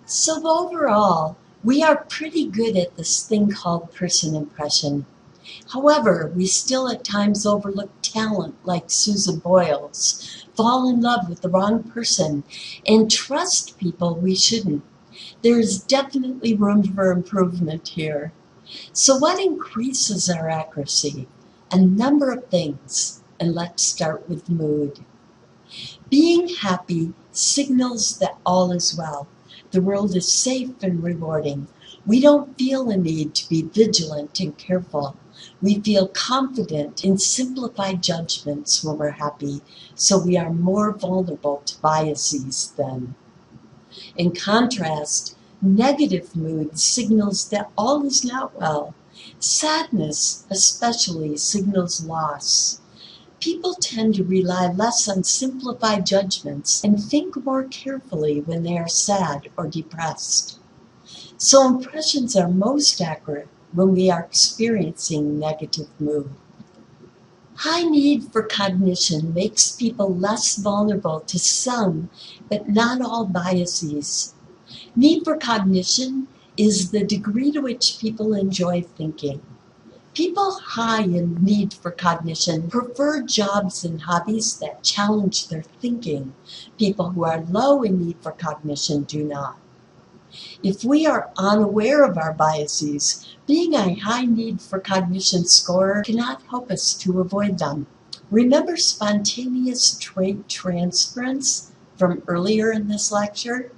So overall, we are pretty good at this thing called person impression. However, we still at times overlook talent like Susan Boyle's, fall in love with the wrong person, and trust people we shouldn't. There is definitely room for improvement here. So what increases our accuracy? A number of things, and let's start with mood. Being happy signals that all is well. The world is safe and rewarding. We don't feel a need to be vigilant and careful. We feel confident in simplified judgments when we're happy, so we are more vulnerable to biases then. In contrast, negative mood signals that all is not well. Sadness especially signals loss. People tend to rely less on simplified judgments and think more carefully when they are sad or depressed. So impressions are most accurate when we are experiencing negative mood. High need for cognition makes people less vulnerable to some, but not all biases. Need for cognition is the degree to which people enjoy thinking. People high in need for cognition prefer jobs and hobbies that challenge their thinking. People who are low in need for cognition do not. If we are unaware of our biases, being a high need for cognition scorer cannot help us to avoid them. Remember spontaneous trait transference from earlier in this lecture?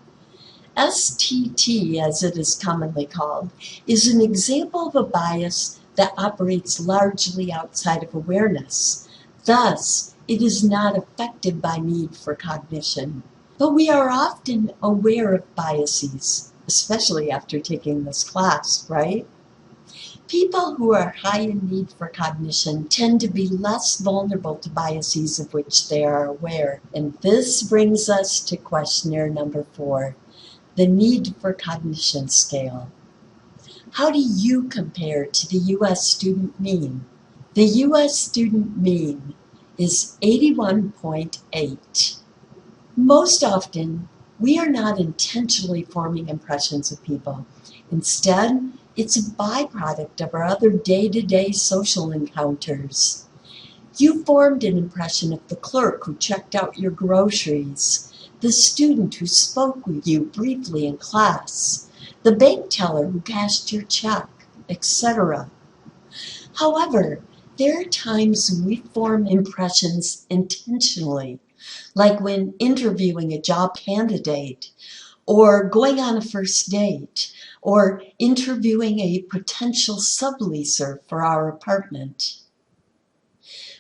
STT, as it is commonly called, is an example of a bias that operates largely outside of awareness. Thus, it is not affected by need for cognition. But we are often aware of biases, especially after taking this class, right? People who are high in need for cognition tend to be less vulnerable to biases of which they are aware. And this brings us to questionnaire number 4, the need for cognition scale. How do you compare to the U.S. student mean? The U.S. student mean is 81.8. Most often, we are not intentionally forming impressions of people. Instead, it's a byproduct of our other day-to-day social encounters. You formed an impression of the clerk who checked out your groceries, the student who spoke with you briefly in class, the bank teller who cashed your check, etc. However, there are times when we form impressions intentionally, like when interviewing a job candidate, or going on a first date, or interviewing a potential subleaser for our apartment.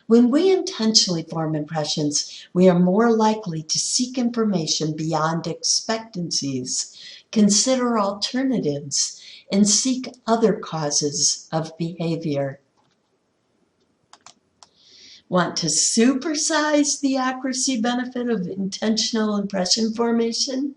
When we intentionally form impressions, we are more likely to seek information beyond expectancies, consider alternatives, and seek other causes of behavior. Want to supersize the accuracy benefit of intentional impression formation?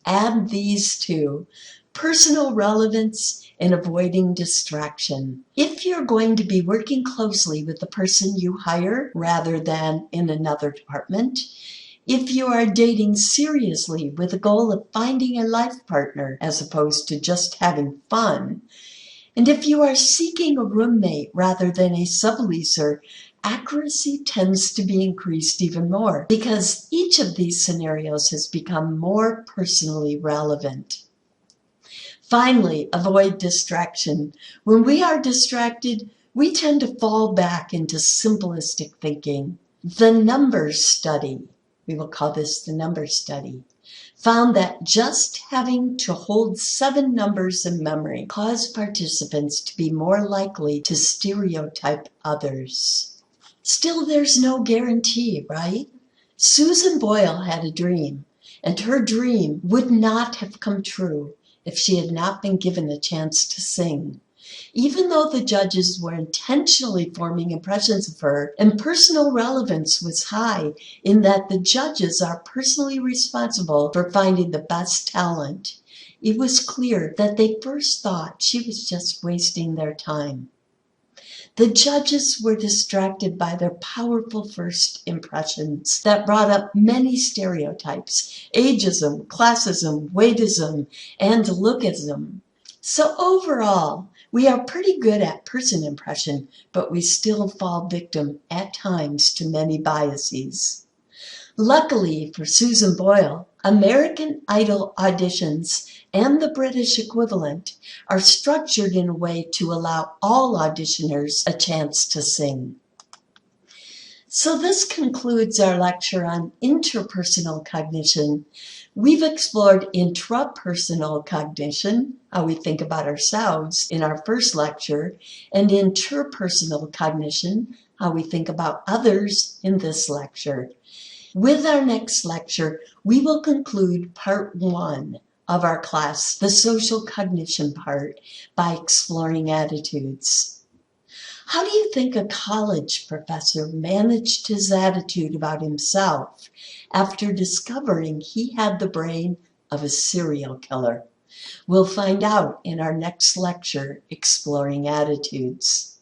Add these two: personal relevance and avoiding distraction. If you're going to be working closely with the person you hire rather than in another department, if you are dating seriously with the goal of finding a life partner as opposed to just having fun, and if you are seeking a roommate rather than a subleaser, accuracy tends to be increased even more because each of these scenarios has become more personally relevant. Finally, avoid distraction. When we are distracted, we tend to fall back into simplistic thinking. The numbers study, we will call this the numbers study, found that just having to hold 7 numbers in memory caused participants to be more likely to stereotype others. Still, there's no guarantee, right? Susan Boyle had a dream, and her dream would not have come true if she had not been given a chance to sing. Even though the judges were intentionally forming impressions of her, and personal relevance was high in that the judges are personally responsible for finding the best talent, it was clear that they first thought she was just wasting their time. The judges were distracted by their powerful first impressions that brought up many stereotypes: ageism, classism, weightism, and lookism. So overall, we are pretty good at person impression, but we still fall victim at times to many biases. Luckily for Susan Boyle, American Idol auditions and the British equivalent are structured in a way to allow all auditioners a chance to sing. So this concludes our lecture on interpersonal cognition. We've explored intrapersonal cognition, how we think about ourselves, in our first lecture, and interpersonal cognition, how we think about others, in this lecture. With our next lecture, we will conclude part 1 of our class, the social cognition part, by exploring attitudes. How do you think a college professor managed his attitude about himself after discovering he had the brain of a serial killer? We'll find out in our next lecture, Exploring Attitudes.